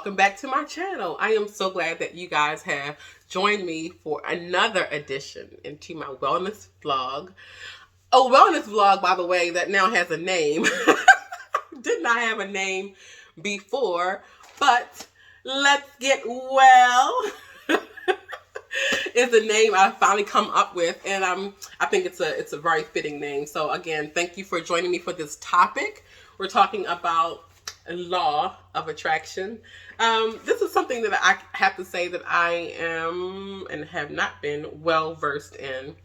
welcome back to my channel. I am so glad that you guys have joined me for another edition into my wellness vlog. A wellness vlog, by the way, that now has a name. Did not have a name before, but let's get well. Is the name I finally come up with, and I think it's a very fitting name. So again, thank you for joining me for this topic. We're talking about law of attraction. This is something that I have to say that I am and have not been well versed in,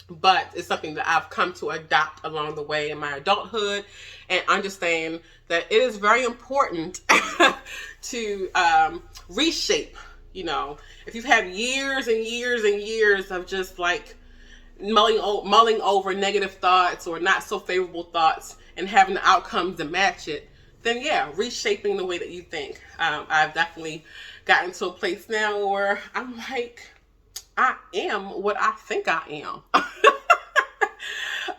but it's something that I've come to adopt along the way in my adulthood, and understand that it is very important to reshape. You know, if you've had years and years and years of just like mulling over negative thoughts or not so favorable thoughts and having the outcomes to match it, then yeah, reshaping the way that you think. I've definitely gotten to a place now where I'm like, I am what I think I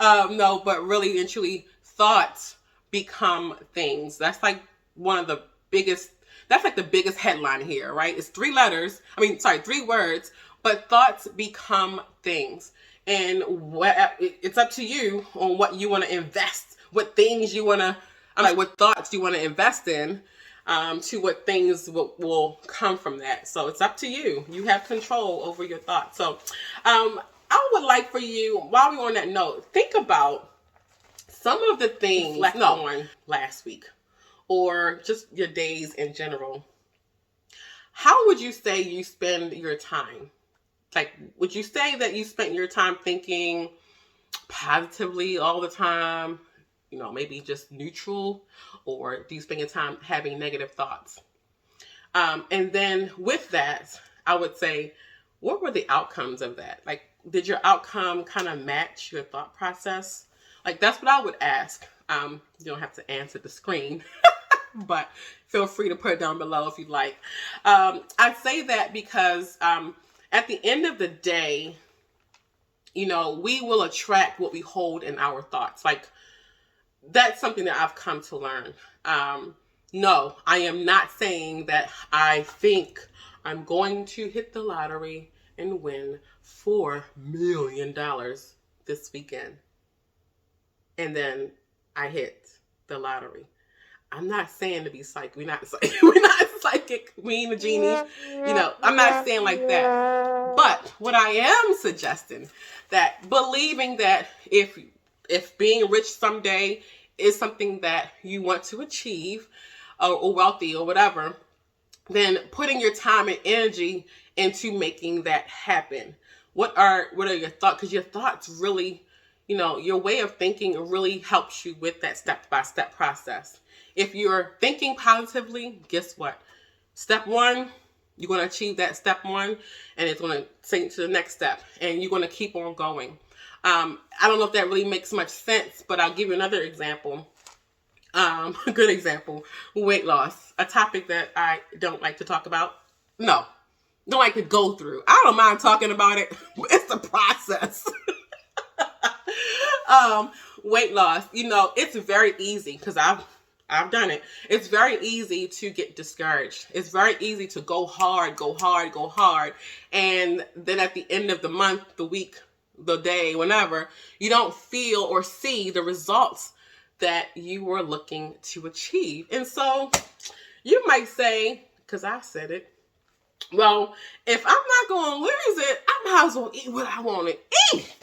am. No, but really and truly, thoughts become things. That's like the biggest headline here, right? It's three words, but thoughts become things. And it's up to you on what you want to invest, what things you want to, what thoughts you want to invest in, to what things will come from that. So it's up to you. You have control over your thoughts. So I would like for you, while we're on that note, think about some of the things on last week, or just your days in general. How would you say you spend your time? Like, would you say that you spent your time thinking positively all the time? You know, maybe just neutral? Or do you spend your time having negative thoughts? And then with that, I would say, what were the outcomes of that? Like, did your outcome kind of match your thought process? Like, that's what I would ask. You don't have to answer the screen. But feel free to put it down below if you'd like. I say that because at the end of the day, you know, we will attract what we hold in our thoughts. Like, that's something that I've come to learn. No, I am not saying that I think I'm going to hit the lottery and win $4 million this weekend. And then I hit the lottery. I'm not saying to be psychic. We're not psychic. We ain't a genie. You know, I'm not saying like that. But what I am suggesting, that believing that if being rich someday is something that you want to achieve, or wealthy or whatever, then putting your time and energy into making that happen. What are your thoughts? Because your thoughts really, you know, your way of thinking really helps you with that step-by-step process. If you're thinking positively, guess what? Step one, you're going to achieve that step one, and it's going to take you to the next step, and you're going to keep on going. I don't know if that really makes much sense, but I'll give you another example. A good example, weight loss, a topic that I don't like to talk about. No, don't like to go through. I don't mind talking about it. It's a process. Weight loss, you know, it's very easy because I've done it. It's very easy to get discouraged. It's very easy to go hard. And then at the end of the month, the week, the day, whenever, you don't feel or see the results that you were looking to achieve. And so you might say, because I said it, well, if I'm not going to lose it, I might as well eat what I want to eat.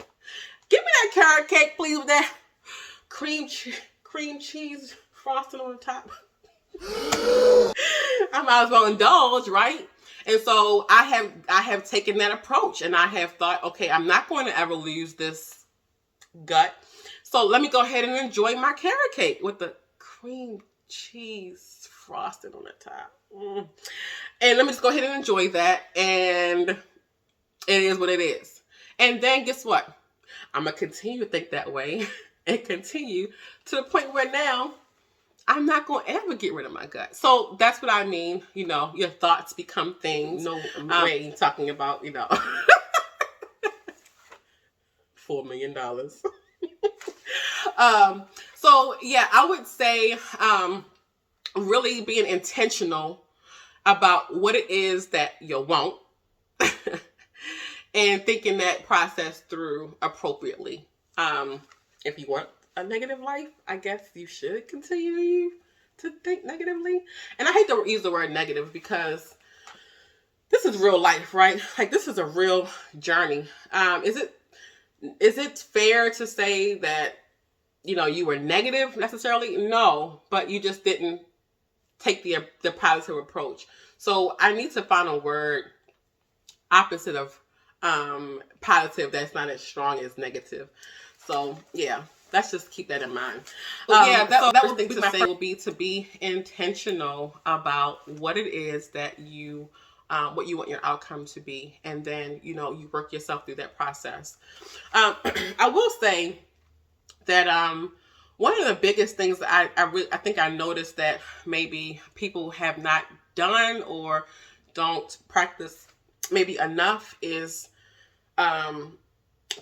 Give me that carrot cake, please, with that cream cheese frosting on the top. I might as well indulge, right? And so I have taken that approach, and I have thought, okay, I'm not going to ever lose this gut. So let me go ahead and enjoy my carrot cake with the cream cheese frosting on the top. And let me just go ahead and enjoy that. And it is what it is. And then guess what? I'm going to continue to think that way and continue to the point where now I'm not going to ever get rid of my gut. So that's what I mean. You know, your thoughts become things. No way talking about, you know, $4 million. So yeah, I would say really being intentional about what it is that you want and thinking that process through appropriately. If you want a negative life, I guess you should continue to think negatively. And I hate to use the word negative because this is real life, right? Like, this is a real journey. Is it fair to say that, you were negative necessarily? No, but you just didn't take the positive approach. So I need to find a word opposite of positive that's not as strong as negative. So yeah, let's just keep that in mind. That would be my will be to be intentional about what it is that what you want your outcome to be, and then you work yourself through that process. I will say that one of the biggest things that I think I noticed that maybe people have not done or don't practice maybe enough is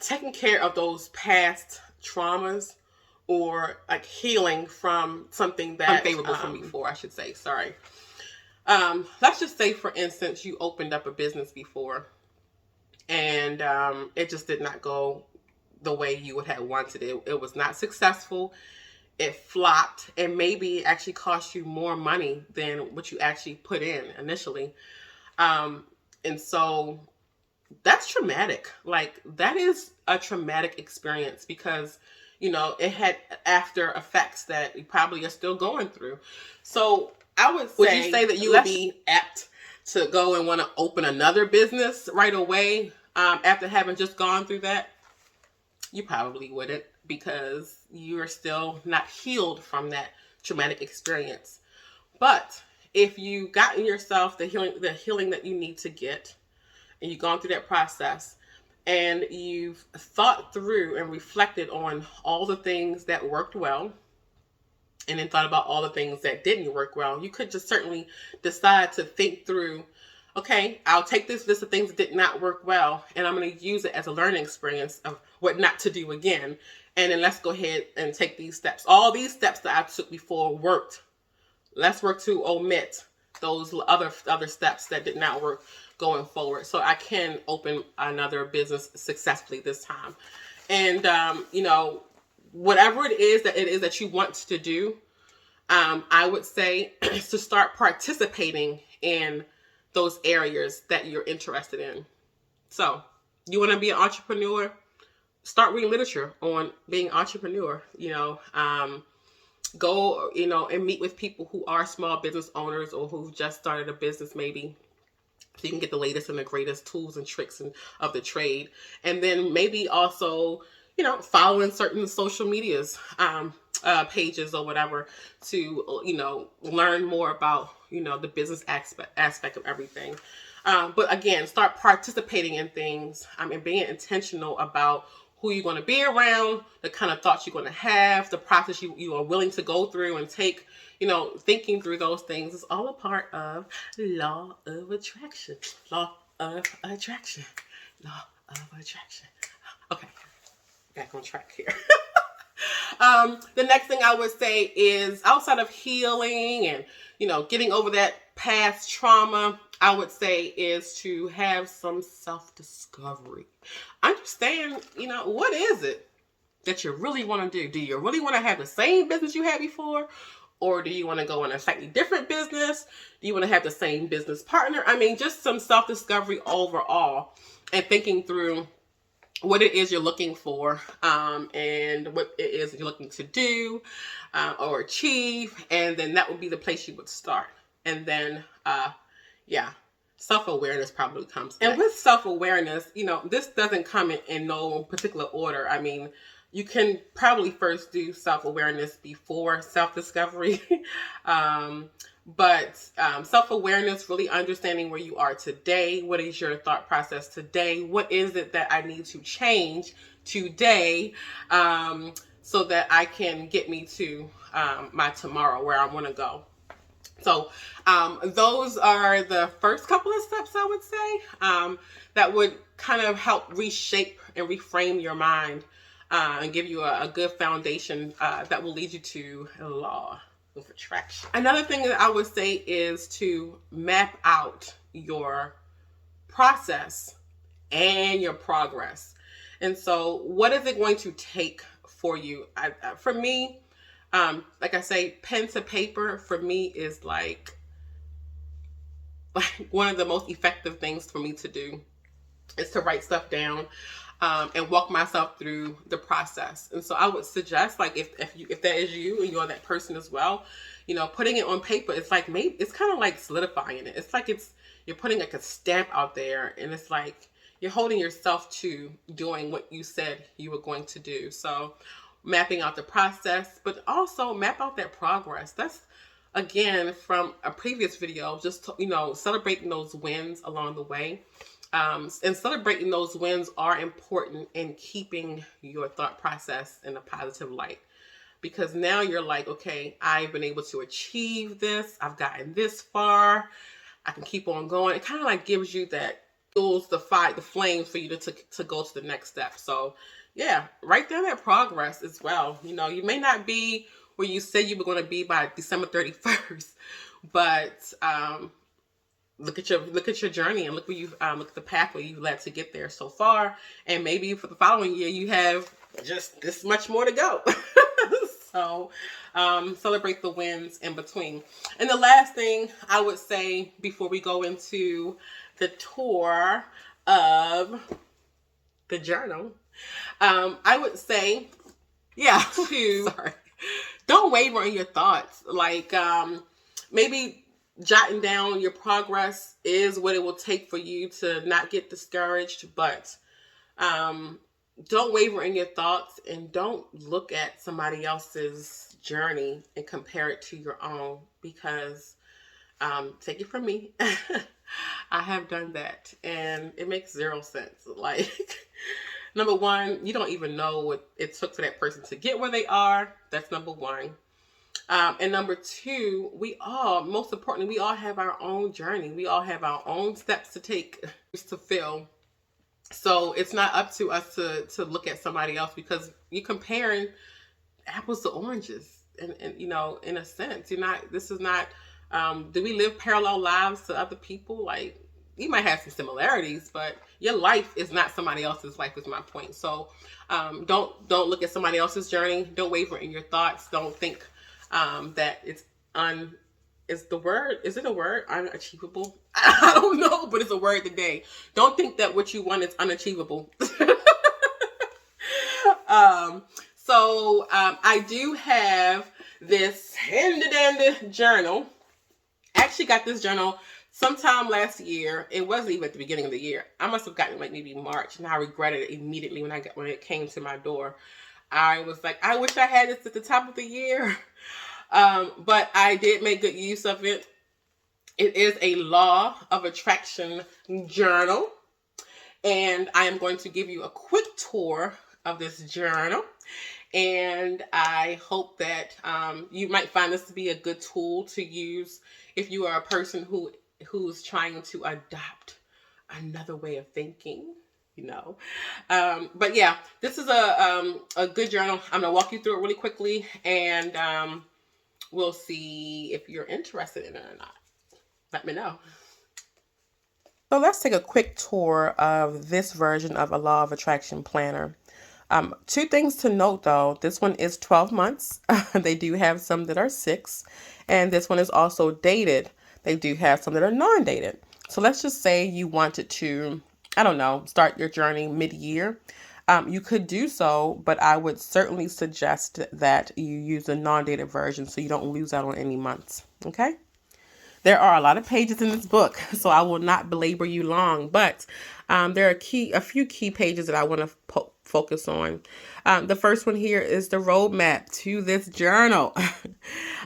taking care of those past traumas, or like healing from something that unfavorable from before, I should say. Sorry. Let's just say, for instance, you opened up a business before and it just did not go the way you would have wanted it. It was not successful. It flopped, and maybe it actually cost you more money than what you actually put in initially. And so that's traumatic. Like, that is a traumatic experience because, it had after effects that you probably are still going through. So would you say that you would be apt to go and want to open another business right away after having just gone through that? You probably wouldn't, because you're still not healed from that traumatic experience. But if you gotten yourself the healing that you need to get, and you've gone through that process, and you've thought through and reflected on all the things that worked well, and then thought about all the things that didn't work well, you could just certainly decide to think through, okay, I'll take this list of things that did not work well, and I'm going to use it as a learning experience of what not to do again. And then let's go ahead and take these steps. All these steps that I took before worked. Let's work to omit those other steps that did not work going forward, so I can open another business successfully this time. And whatever it is that you want to do, I would say is to start participating in those areas that you're interested in. So, you want to be an entrepreneur? Start reading literature on being an entrepreneur. Go, and meet with people who are small business owners or who just started a business maybe, so you can get the latest and the greatest tools and tricks of the trade. And then maybe also, following certain social medias, pages or whatever, to, learn more about, the business aspect of everything. But again, start participating in things and being intentional about who you're going to be around, the kind of thoughts you're going to have, the process you are willing to go through and take. Thinking through those things is all a part of law of attraction. Law of attraction. Law of attraction. Okay, back on track here. The next thing I would say is, outside of healing and, getting over that past trauma, I would say is to have some self-discovery. Understand, what is it that you really want to do? Do you really want to have the same business you had before? Or do you want to go in a slightly different business? Do you want to have the same business partner? I mean, just some self-discovery overall, and thinking through what it is you're looking for, and what it is you're looking to do or achieve. And then that would be the place you would start. And then, self-awareness probably comes next. And with self-awareness, this doesn't come in no particular order. I mean, you can probably first do self-awareness before self-discovery. But self-awareness, really understanding where you are today. What is your thought process today? What is it that I need to change today so that I can get me to my tomorrow, where I want to go? So those are the first couple of steps, I would say, that would kind of help reshape and reframe your mind and give you a good foundation that will lead you to law of attraction. Another thing that I would say is to map out your process and your progress. And so, what is it going to take for you? For me, like I say, pen to paper for me is like one of the most effective things for me to do is to write stuff down, and walk myself through the process. And so I would suggest, like, if that is you and you're that person as well, putting it on paper, it's like, maybe it's kind of like solidifying it. It's like you're putting like a stamp out there, and it's like you're holding yourself to doing what you said you were going to do. So mapping out the process, but also map out that progress. That's, again, from a previous video, just celebrating those wins along the way. And celebrating those wins are important in keeping your thought process in a positive light, because now you're like, okay, I've been able to achieve this. I've gotten this far. I can keep on going. It kind of like gives you that fuels the flames for you to go to the next step. So yeah, write down that progress as well. You may not be where you said you were going to be by December 31st, but look at your journey, and look at the pathway you've led to get there so far. And maybe for the following year, you have just this much more to go. So celebrate the wins in between. And the last thing I would say before we go into the tour of the journal, I would say, don't waver in your thoughts. Like, maybe jotting down your progress is what it will take for you to not get discouraged, but don't waver in your thoughts, and don't look at somebody else's journey and compare it to your own, because take it from me, I have done that, and it makes zero sense. Like, number one, you don't even know what it took for that person to get where they are. That's number one. And number two, most importantly, we all have our own journey. We all have our own steps to take to fill. So it's not up to us to look at somebody else, because you're comparing apples to oranges. And in a sense, this is not, do we live parallel lives to other people? Like, you might have some similarities, but your life is not somebody else's life, is my point. So don't look at somebody else's journey. Don't waver in your thoughts. Don't think that is it a word? Unachievable? I don't know, but it's a word today. Don't think that what you want is unachievable. So I do have this handy-dandy journal. I actually got this journal sometime last year. It wasn't even at the beginning of the year. I must have gotten it like maybe March, and I regretted it immediately when it came to my door. I was like, I wish I had this at the top of the year. But I did make good use of it. It is a law of attraction journal. And I am going to give you a quick tour of this journal. And I hope that you might find this to be a good tool to use if you are a person who's trying to adopt another way of thinking. But yeah, this is a good journal. I'm gonna walk you through it really quickly, and we'll see if you're interested in it or not. Let me know. So let's take a quick tour of this version of a Law of Attraction planner. Two things to note though. This one is 12 months. They do have some that are 6, and this one is also dated. They do have some that are non-dated. So let's just say you wanted to, I don't know, start your journey mid-year. You could do so, but I would certainly suggest that you use a non-dated version so you don't lose out on any months. Okay? There are a lot of pages in this book, so I will not belabor you long, but there are a few key pages that I want to focus on. The first one here is the roadmap to this journal.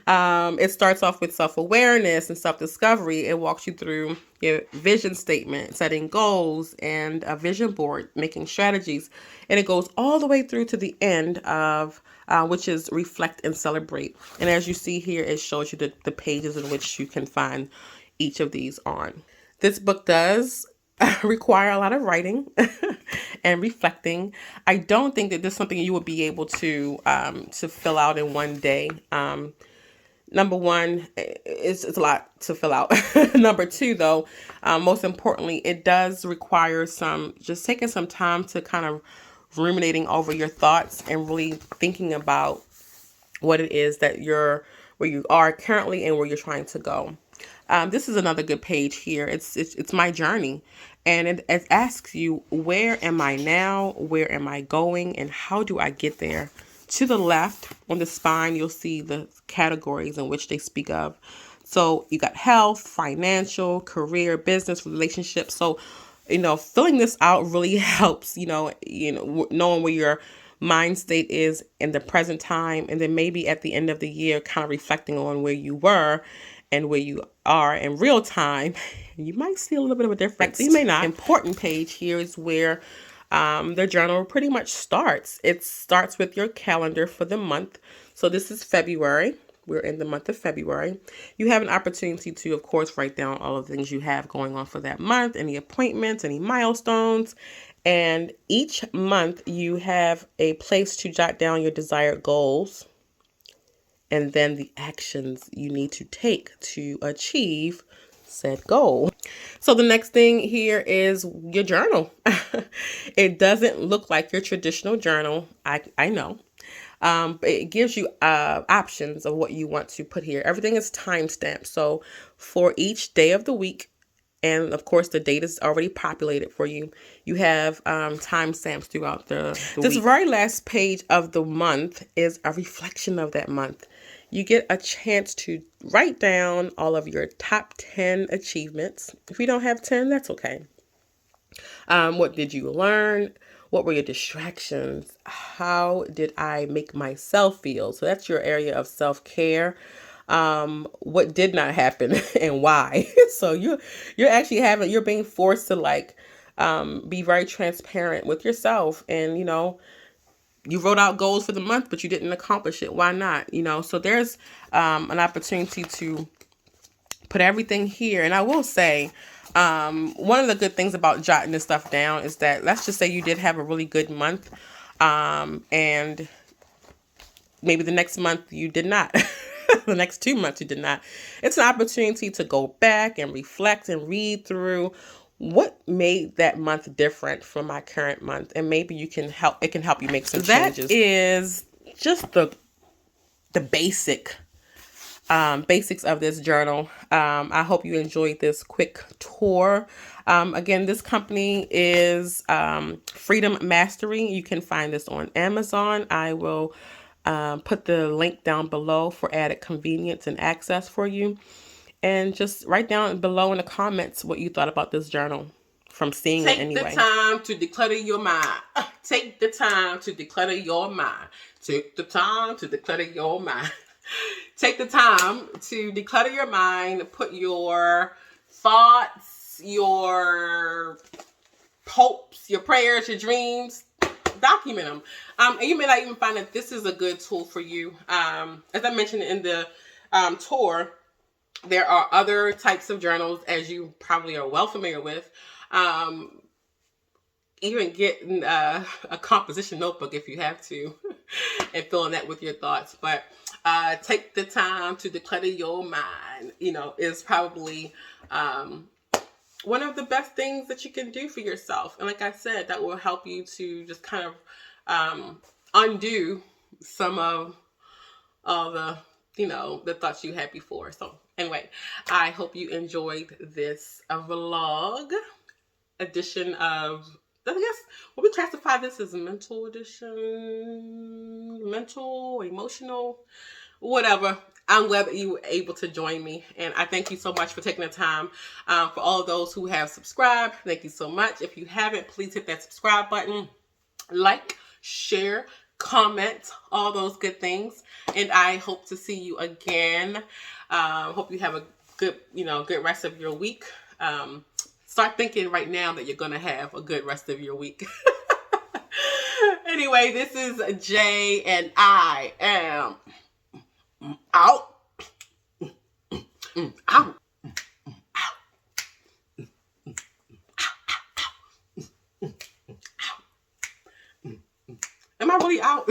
It starts off with self-awareness and self-discovery. It walks you through your vision statement, setting goals, and a vision board, making strategies. And it goes all the way through to the end of which is reflect and celebrate. And as you see here, it shows you the pages in which you can find each of these on. This book does require a lot of writing and reflecting. I don't think that this is something you would be able to fill out in one day. Number one, it's a lot to fill out. Number two, though, most importantly, it does require just taking some time to kind of ruminating over your thoughts and really thinking about what it is that where you are currently and where you're trying to go. This is another good page here. It's my journey, and it asks you, where am I now? Where am I going? And how do I get there? To the left on the spine, you'll see the categories in which they speak of. So you got health, financial, career, business, relationships. So, filling this out really helps, knowing where your mind state is in the present time. And then maybe at the end of the year, kind of reflecting on where you were and where you are in real time. You might see a little bit of a difference. You may not. Important page here is where the journal pretty much starts. It starts with your calendar for the month. So this is February. We're in the month of February. You have an opportunity to, of course, write down all of the things you have going on for that month, any appointments, any milestones. And each month you have a place to jot down your desired goals and then the actions you need to take to achieve said goal. So the next thing here is your journal. It doesn't look like your traditional journal. I know. But it gives you options of what you want to put here. Everything is timestamped. So for each day of the week, and of course the date is already populated for you, you have timestamps throughout the week. This very last page of the month is a reflection of that month. You get a chance to write down all of your top 10 achievements. If you don't have 10, that's okay. What did you learn? What were your distractions? How did I make myself feel? So that's your area of self-care. What did not happen and why? So you're being forced to be very transparent with yourself. And, you wrote out goals for the month, but you didn't accomplish it. Why not? So there's an opportunity to put everything here. And I will say, one of the good things about jotting this stuff down is that, let's just say you did have a really good month, and maybe the next month you did not. The next 2 months you did not. It's an opportunity to go back and reflect and read through what made that month different from my current month, and maybe it can help you make some changes. That is just the basics of this journal. I hope you enjoyed this quick tour. Again, this company is Freedom Mastery. You can find this on Amazon. I will put the link down below for added convenience and access for you. And just write down below in the comments what you thought about this journal from seeing it anyway. Take the time to declutter your mind. Take the time to declutter your mind. Take the time to declutter your mind. Take the time to declutter your mind. Put your thoughts, your hopes, your prayers, your dreams, document them. And you may not even find that this is a good tool for you. As I mentioned in the tour, there are other types of journals, as you probably are well familiar with. Even getting a composition notebook if you have to, and filling that with your thoughts. But take the time to declutter your mind, is probably one of the best things that you can do for yourself. And like I said, that will help you to just kind of undo some of all the thoughts you had before. So anyway, I hope you enjoyed this vlog edition of, I guess, will we classify this as mental edition, mental, emotional, whatever. I'm glad that you were able to join me, and I thank you so much for taking the time. For all of those who have subscribed, thank you so much. If you haven't, please hit that subscribe button, like, share, comment, all those good things. And I hope to see you again. Hope you have a good, good rest of your week. Start thinking right now that you're going to have a good rest of your week. Anyway, this is Jay, and I am out. Out. Am I really out?